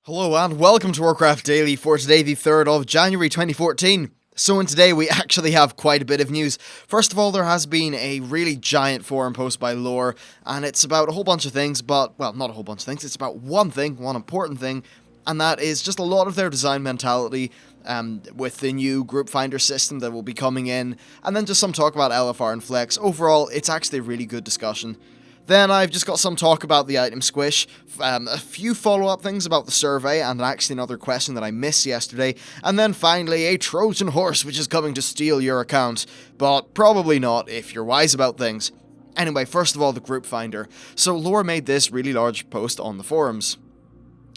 Hello and welcome to Warcraft Daily for today, the 3rd of January 2014. So in today we actually have quite a bit of news. First of all, there has been a really giant forum post by Lore, and it's about a whole bunch of things, but, well, not a whole bunch of things, it's about one thing, one important thing, and that is just a lot of their design mentality with the new group finder system that will be coming in, and then just some talk about LFR and Flex. Overall, it's actually a really good discussion. Then I've just got some talk about the item Squish, a few follow-up things about the survey, and actually another question that I missed yesterday, and then finally a Trojan horse which is coming to steal your account, but probably not if you're wise about things. Anyway, first of all, the group finder. So Lore made this really large post on the forums.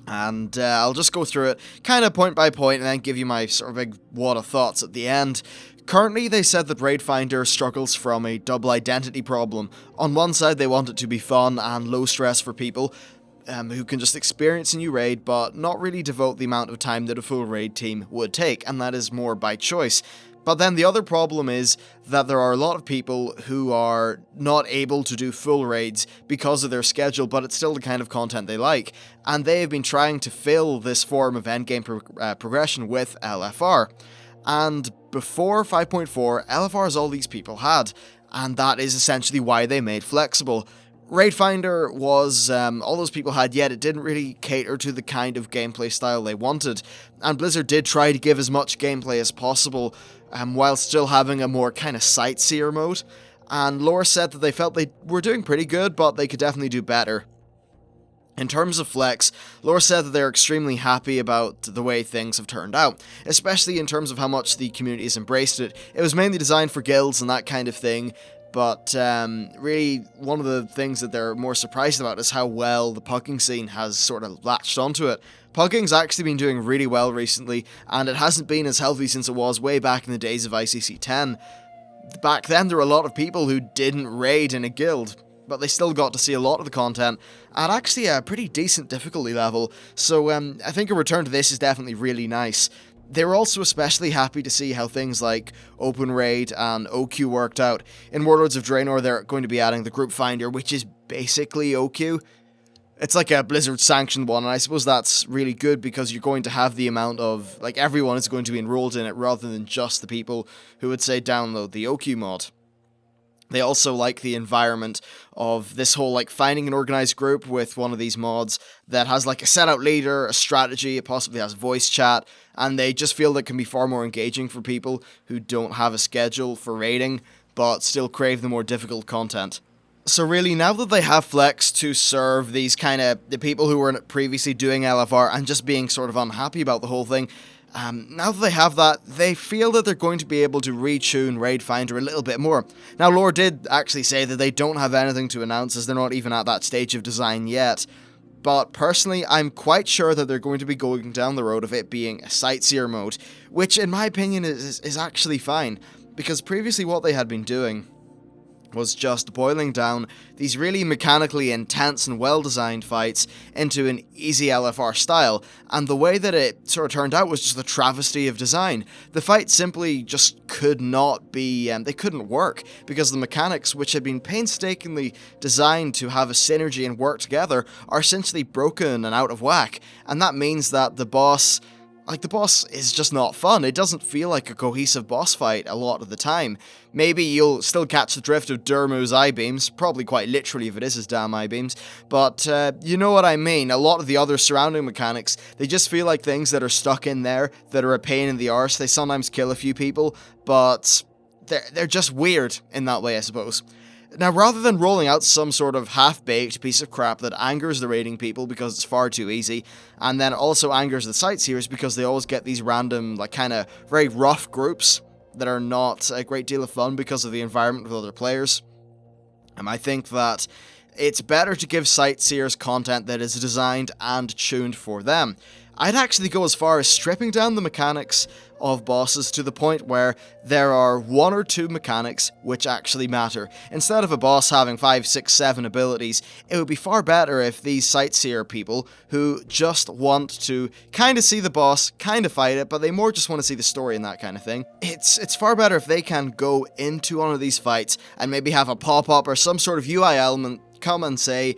And I'll just go through it kind of point by point and then give you my sort of big wad of thoughts at the end. Currently, they said that Raid Finder struggles from a double identity problem. On one side, they want it to be fun and low stress for people who can just experience a new raid, but not really devote the amount of time that a full raid team would take, and that is more by choice. But then the other problem is that there are a lot of people who are not able to do full raids because of their schedule, but it's still the kind of content they like. And they have been trying to fill this form of endgame progression with LFR. And before 5.4, LFR is all these people had, and that is essentially why they made Flexible. Raid Finder was all those people had, yet it didn't really cater to the kind of gameplay style they wanted, and Blizzard did try to give as much gameplay as possible, while still having a more kind of sightseer mode, and Lore said that they felt they were doing pretty good, but they could definitely do better. In terms of Flex, Lore said that they're extremely happy about the way things have turned out, especially in terms of how much the community has embraced it. It was mainly designed for guilds and that kind of thing, but really one of the things that they're more surprised about is how well the pugging scene has sort of latched onto it. Pugging's actually been doing really well recently, and it hasn't been as healthy since it was way back in the days of ICC 10. Back then there were a lot of people who didn't raid in a guild, but they still got to see a lot of the content at actually a pretty decent difficulty level, so I think a return to this is definitely really nice. They were also especially happy to see how things like Open Raid and OQ worked out. In Warlords of Draenor, they're going to be adding the Group Finder, which is basically OQ. It's like a Blizzard-sanctioned one, and I suppose that's really good because you're going to have the amount of, like, everyone is going to be enrolled in it rather than just the people who would, say, download the OQ mod. They also like the environment of this whole, like, finding an organized group with one of these mods that has, like, a set-out leader, a strategy, it possibly has voice chat, and they just feel that can be far more engaging for people who don't have a schedule for raiding, but still crave the more difficult content. So really, now that they have Flex to serve these kind of, the people who were previously doing LFR and just being sort of unhappy about the whole thing, now that they have that, they feel that they're going to be able to retune Raid Finder a little bit more. Now, Lore did actually say that they don't have anything to announce as they're not even at that stage of design yet. But personally, I'm quite sure that they're going to be going down the road of it being a sightseer mode, which in my opinion is actually fine, because previously what they had been doing was just boiling down these really mechanically intense and well-designed fights into an easy LFR style, and the way that it sort of turned out was just a travesty of design. The fights simply just could not be, they couldn't work, because the mechanics, which had been painstakingly designed to have a synergy and work together, are essentially broken and out of whack, and that means that the boss is just not fun. It doesn't feel like a cohesive boss fight a lot of the time. Maybe you'll still catch the drift of Durmu's eye-beams, probably quite literally if it is his damn eye-beams, but you know what I mean. A lot of the other surrounding mechanics, they just feel like things that are stuck in there, that are a pain in the arse. They sometimes kill a few people, but they're just weird in that way, I suppose. Now, rather than rolling out some sort of half-baked piece of crap that angers the raiding people because it's far too easy, and then also angers the sightseers because they always get these random, like, kind of very rough groups that are not a great deal of fun because of the environment with other players, I think that it's better to give sightseers content that is designed and tuned for them. I'd actually go as far as stripping down the mechanics of bosses to the point where there are 1 or 2 mechanics which actually matter. Instead of a boss having 5, 6, 7 abilities, it would be far better if these sightseer people who just want to kind of see the boss, kind of fight it, but they more just want to see the story and that kind of thing. It's far better if they can go into one of these fights and maybe have a pop-up or some sort of UI element come and say,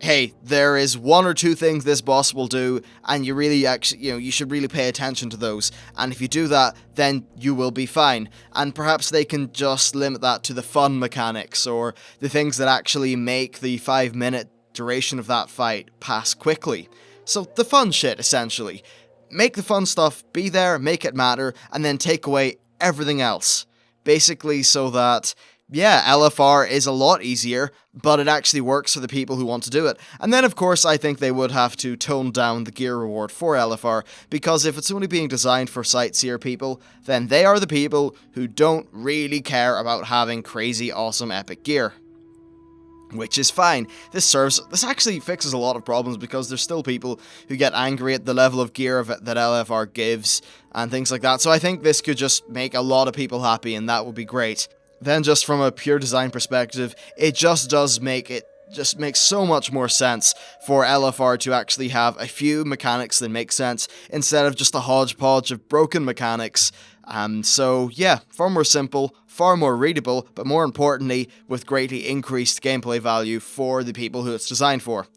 hey, there is one or two things this boss will do, and you really actually, you should really pay attention to those. And if you do that, then you will be fine. And perhaps they can just limit that to the fun mechanics, or the things that actually make the 5-minute duration of that fight pass quickly. So the fun shit, essentially. Make the fun stuff be there, make it matter, and then take away everything else. Basically so that, yeah, LFR is a lot easier, but it actually works for the people who want to do it. And then, of course, I think they would have to tone down the gear reward for LFR, because if it's only being designed for sightseer people, then they are the people who don't really care about having crazy, awesome, epic gear. Which is fine. This actually fixes a lot of problems, because there's still people who get angry at the level of gear that LFR gives, and things like that. So I think this could just make a lot of people happy, and that would be great. Then just from a pure design perspective, it just makes so much more sense for LFR to actually have a few mechanics that make sense, instead of just a hodgepodge of broken mechanics. So yeah, far more simple, far more readable, but more importantly, with greatly increased gameplay value for the people who it's designed for.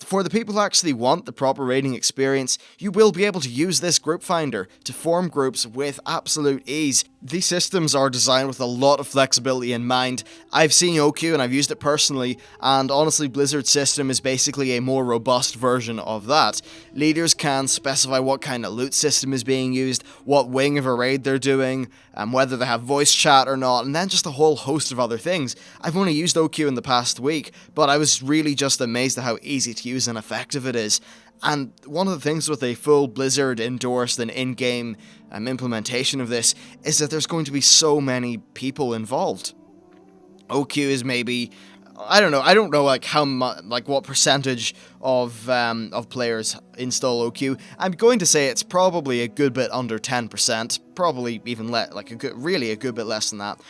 For the people who actually want the proper raiding experience, you will be able to use this group finder to form groups with absolute ease. These systems are designed with a lot of flexibility in mind. I've seen OQ and I've used it personally, and honestly Blizzard's system is basically a more robust version of that. Leaders can specify what kind of loot system is being used, what wing of a raid they're doing, whether they have voice chat or not, and then just a whole host of other things. I've only used OQ in the past week, but I was really just amazed at how easy to use and effective it is. And one of the things with a full Blizzard endorsed and in-game implementation of this is that there's going to be so many people involved. OQ is maybe, I don't know like how much, like what percentage of players install OQ. I'm going to say it's probably a good bit under 10%, probably even really a good bit less than that.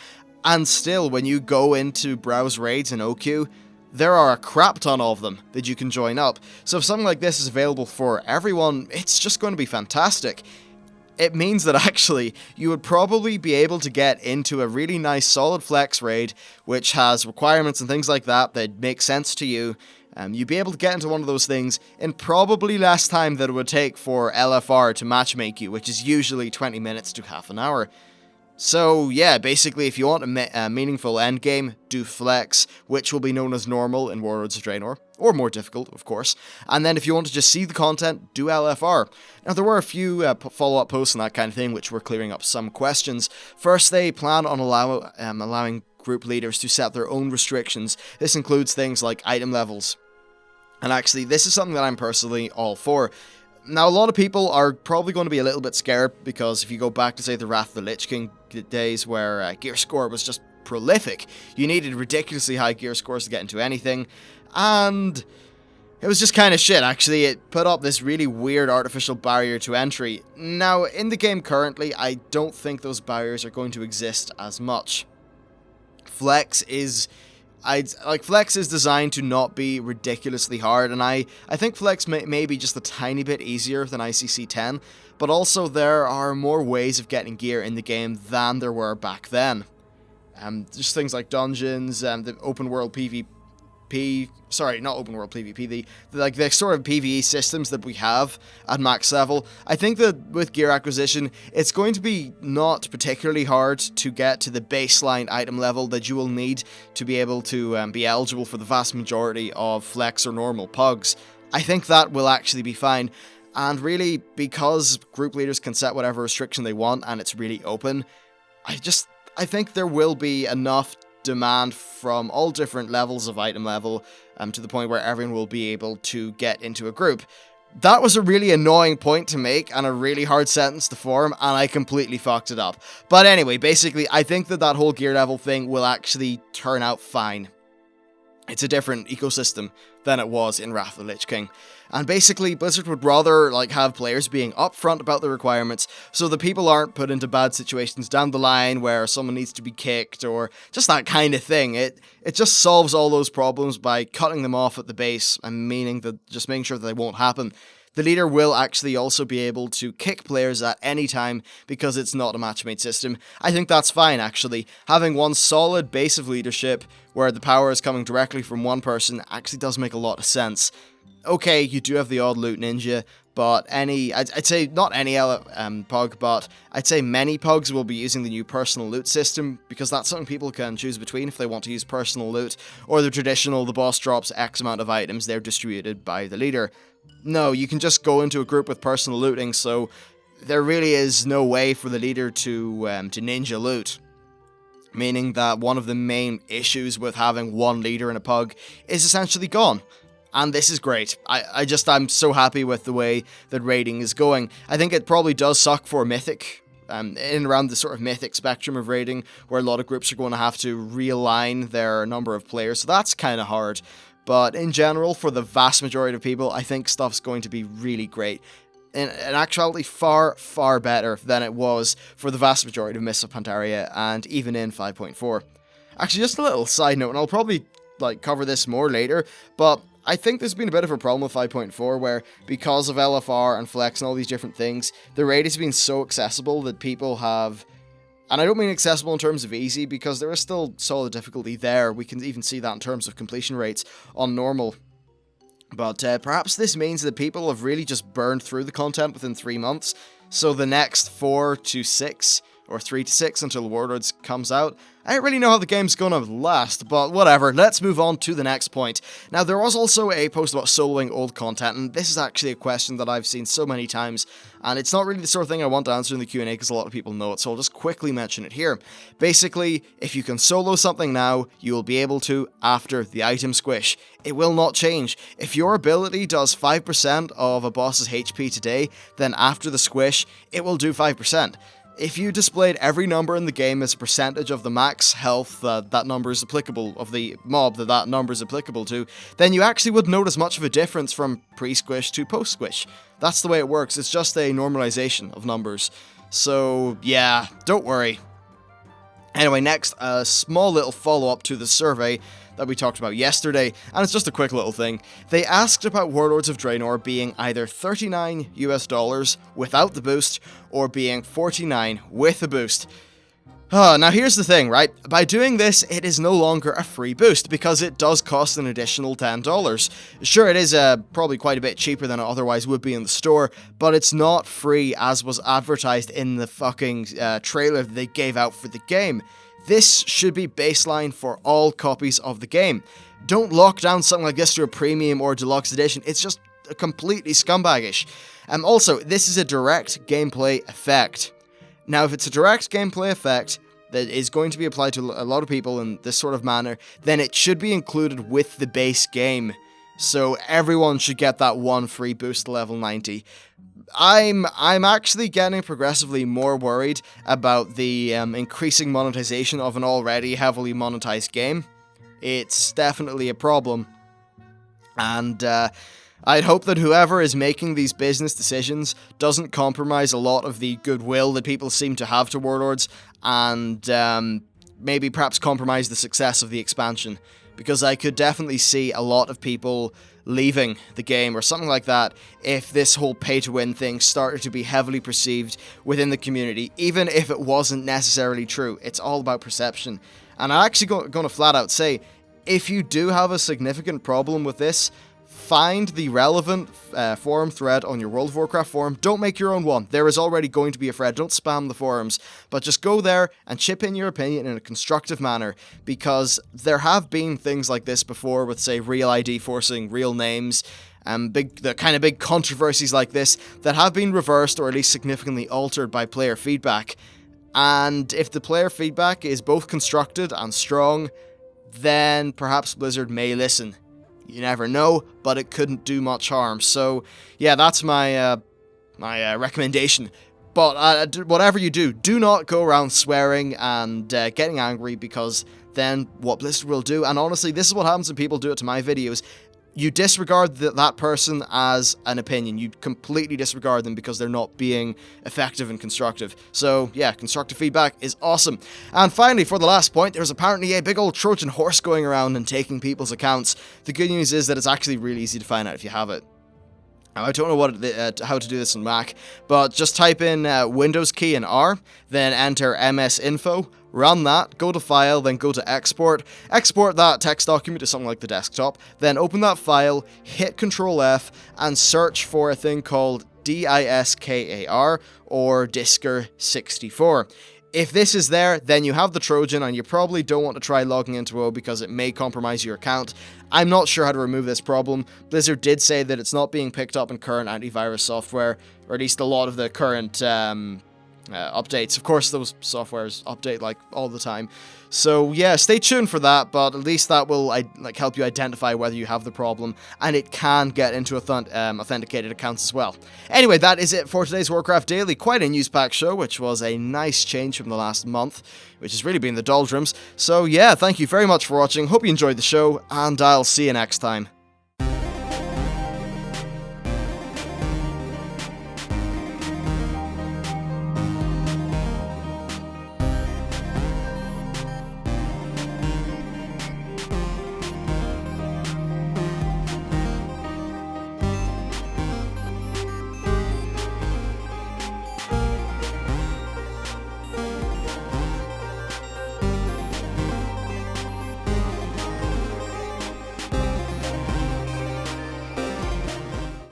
And still, when you go into browse raids in OQ, there are a crap ton of them that you can join up. So if something like this is available for everyone, it's just going to be fantastic. It means that actually you would probably be able to get into a really nice solid flex raid, which has requirements and things like that that make sense to you. You'd be able to get into one of those things in probably less time than it would take for LFR to matchmake you, which is usually 20 minutes to half an hour. So yeah, basically if you want a meaningful endgame, do flex, which will be known as normal in Warlords of Draenor, or more difficult, of course. And then if you want to just see the content, do LFR. Now there were a few follow-up posts and that kind of thing which were clearing up some questions. First, they plan on allowing group leaders to set their own restrictions. This includes things like item levels. And actually, this is something that I'm personally all for. Now, a lot of people are probably going to be a little bit scared, because if you go back to, say, the Wrath of the Lich King days where gear score was just prolific, you needed ridiculously high gear scores to get into anything, and it was just kind of shit, actually. It put up this really weird artificial barrier to entry. Now, in the game currently, I don't think those barriers are going to exist as much. Flex is designed to not be ridiculously hard, and I think Flex may be just a tiny bit easier than ICC 10, but also there are more ways of getting gear in the game than there were back then. Just things like dungeons, and the open world PvP, not open world PvP, the sort of PvE systems that we have at max level. I think that with gear acquisition, it's going to be not particularly hard to get to the baseline item level that you will need to be able to be eligible for the vast majority of flex or normal pugs. I think that will actually be fine. And really, because group leaders can set whatever restriction they want and it's really open, I think there will be enough demand from all different levels of item level to the point where everyone will be able to get into a group. That was a really annoying point to make and a really hard sentence to form, and I completely fucked it up. But anyway, basically, I think that whole gear level thing will actually turn out fine. It's a different ecosystem than it was in Wrath of the Lich King. And basically, Blizzard would rather have players being upfront about the requirements, so that people aren't put into bad situations down the line where someone needs to be kicked, or just that kind of thing. It just solves all those problems by cutting them off at the base, and just making sure that they won't happen. The leader will actually also be able to kick players at any time because it's not a match-made system. I think that's fine, actually. Having one solid base of leadership where the power is coming directly from one person actually does make a lot of sense. Okay, you do have the odd loot ninja, but I'd say not any pug, but I'd say many pugs will be using the new personal loot system, because that's something people can choose between if they want to use personal loot, or the traditional, the boss drops X amount of items, they're distributed by the leader. No, you can just go into a group with personal looting, so there really is no way for the leader to ninja loot. Meaning that one of the main issues with having one leader in a pug is essentially gone. And this is great. I'm so happy with the way that raiding is going. I think it probably does suck for Mythic, in and around the sort of Mythic spectrum of raiding, where a lot of groups are going to have to realign their number of players, so that's kind of hard. But in general, for the vast majority of people, I think stuff's going to be really great. In actuality, far, far better than it was for the vast majority of Mists of Pandaria, and even in 5.4. Actually, just a little side note, and I'll probably cover this more later, but I think there's been a bit of a problem with 5.4 where, because of LFR and Flex and all these different things, the raid has been so accessible that people have... And I don't mean accessible in terms of easy, because there is still solid difficulty there. We can even see that in terms of completion rates on normal. But perhaps this means that people have really just burned through the content within 3 months, so the next 4 to 6... or 3 to 6 until Warlords comes out. I don't really know how the game's gonna last, but whatever, let's move on to the next point. Now, there was also a post about soloing old content, and this is actually a question that I've seen so many times, and it's not really the sort of thing I want to answer in the Q&A because a lot of people know it, so I'll just quickly mention it here. Basically, if you can solo something now, you will be able to after the item squish. It will not change. If your ability does 5% of a boss's HP today, then after the squish, it will do 5%. If you displayed every number in the game as a percentage of the max health that number is applicable, of the mob that number is applicable to, then you actually wouldn't notice much of a difference from pre-squish to post-squish. That's the way it works, it's just a normalization of numbers. So, yeah, don't worry. Anyway, next, a small little follow-up to the survey that we talked about yesterday, and it's just a quick little thing. They asked about Warlords of Draenor being either $39 US without the boost, or being $49 with the boost. Now here's the thing, right? By doing this, it is no longer a free boost, because it does cost an additional $10. Sure, it is probably quite a bit cheaper than it otherwise would be in the store, but it's not free as was advertised in the fucking trailer that they gave out for the game. This should be baseline for all copies of the game. Don't lock down something like this to a premium or deluxe edition, it's just completely scumbaggish. Also, this is a direct gameplay effect. Now, if it's a direct gameplay effect that is going to be applied to a lot of people in this sort of manner, then it should be included with the base game. So everyone should get that one free boost to level 90. I'm actually getting progressively more worried about the increasing monetization of an already heavily monetized game. It's definitely a problem. And I'd hope that whoever is making these business decisions doesn't compromise a lot of the goodwill that people seem to have to Warlords, and maybe perhaps compromise the success of the expansion. Because I could definitely see a lot of people leaving the game or something like that if this whole pay-to-win thing started to be heavily perceived within the community, even if it wasn't necessarily true. It's all about perception. And I'm actually going to flat out say, if you do have a significant problem with this, find the relevant forum thread on your World of Warcraft forum. Don't make your own one. There is already going to be a thread. Don't spam the forums. But just go there and chip in your opinion in a constructive manner. Because there have been things like this before with, say, Real ID forcing real names. The kind of big controversies like this that have been reversed or at least significantly altered by player feedback. And if the player feedback is both constructed and strong, then perhaps Blizzard may listen. You never know, but it couldn't do much harm. So, yeah, that's my recommendation. But whatever you do, do not go around swearing and getting angry, because then what Blizzard will do, and honestly, this is what happens when people do it to my videos, you disregard that person as an opinion. You completely disregard them because they're not being effective and constructive. So, yeah, constructive feedback is awesome. And finally, for the last point, there's apparently a big old Trojan horse going around and taking people's accounts. The good news is that it's actually really easy to find out if you have it. Now, I don't know how to do this on Mac, but just type in Windows key and R, then enter MS Info, run that, go to File, then go to Export, export that text document to something like the desktop, then open that file, hit Control F, and search for a thing called DISKAR or Disker64. If this is there, then you have the Trojan, and you probably don't want to try logging into WoW because it may compromise your account. I'm not sure how to remove this problem. Blizzard did say that it's not being picked up in current antivirus software, or at least a lot of the current updates. Of course, those softwares update like all the time. So yeah, stay tuned for that, but at least that will help you identify whether you have the problem, and it can get into authenticated accounts as well. Anyway, that is it for today's Warcraft Daily. Quite a news-packed show, which was a nice change from the last month, which has really been the doldrums. So yeah, thank you very much for watching. Hope you enjoyed the show, and I'll see you next time.